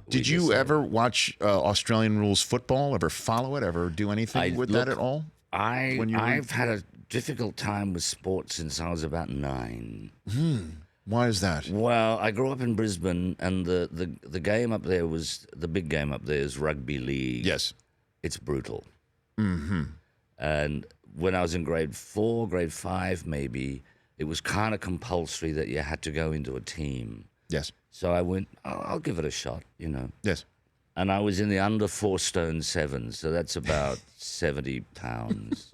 Did you ever watch Australian rules football? Ever follow it? Ever do anything with that at all? I've had a difficult time with sports since I was about 9. Why is that? Well, I grew up in Brisbane, and the game up there was the big game up there is rugby league. Yes, it's brutal. And when I was in grade 4, grade 5, maybe it was kind of compulsory that you had to go into a team. Yes. So I went, I'll give it a shot, Yes. And I was in the under 4 stone 7, so that's about 70 pounds.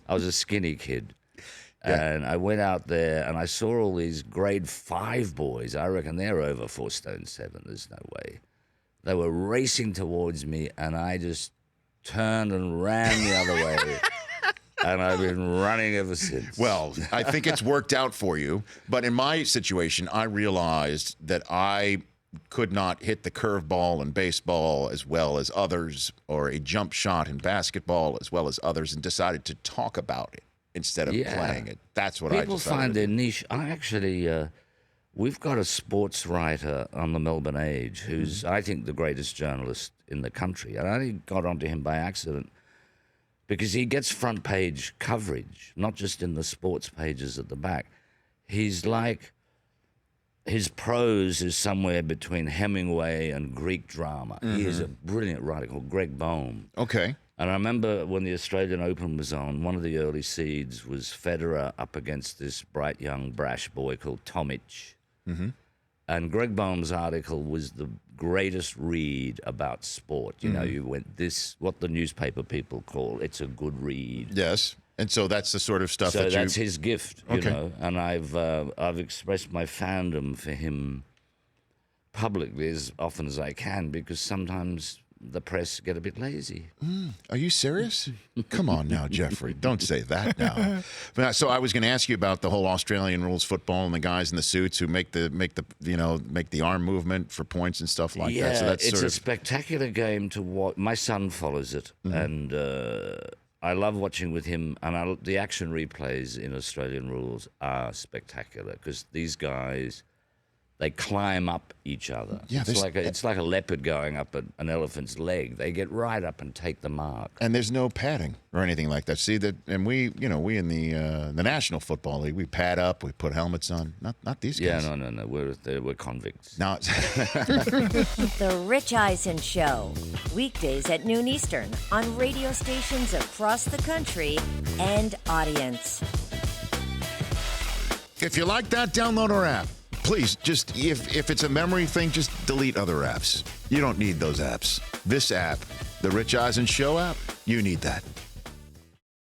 I was a skinny kid. Yeah. And I went out there and I saw all these grade 5 boys. I reckon they're over 4 stone 7. There's no way. They were racing towards me, and I just turned and ran the other way. And I've been running ever since. Well, I think it's worked out for you. But in my situation, I realized that I could not hit the curveball in baseball as well as others, or a jump shot in basketball as well as others, and decided to talk about it instead of playing it. That's what People I decided. find their niche. I actually, we've got a sports writer on the Melbourne Age who's, I think, the greatest journalist in the country. And I only got onto him by accident because he gets front page coverage, not just in the sports pages at the back. He's like, his prose is somewhere between Hemingway and Greek drama. He is a brilliant writer called Greg Boehm. Okay. And I remember when the Australian Open was on, one of the early seeds was Federer up against this bright young brash boy called Tomic. And Greg Boehm's article was the greatest read about sport. You went what the newspaper people call, it's a good read. Yes. And so that's the sort of stuff So that you... that's his gift, you know. And I've expressed my fandom for him publicly as often as I can, because sometimes the press get a bit lazy. Are you serious? Come on now, Geoffrey. Don't say that now. But, so I was going to ask you about the whole Australian rules football and the guys in the suits who make the arm movement for points and stuff like that. So that's it's sort a of spectacular game to watch. My son follows it, and I love watching with him. And the action replays in Australian rules are spectacular because these guys, they climb up each other. Yeah, it's like a leopard going up an elephant's leg. They get right up and take the mark. And there's no padding or anything like that. See that, and we in the National Football League, we pad up, we put helmets on. Not these guys. Yeah, no. We're convicts. No. The Rich Eisen Show, weekdays at noon Eastern on radio stations across the country and audience. If you like that, download our app. Please, just if it's a memory thing, just delete other apps. You don't need those apps. This app, the Rich Eisen Show app, you need that.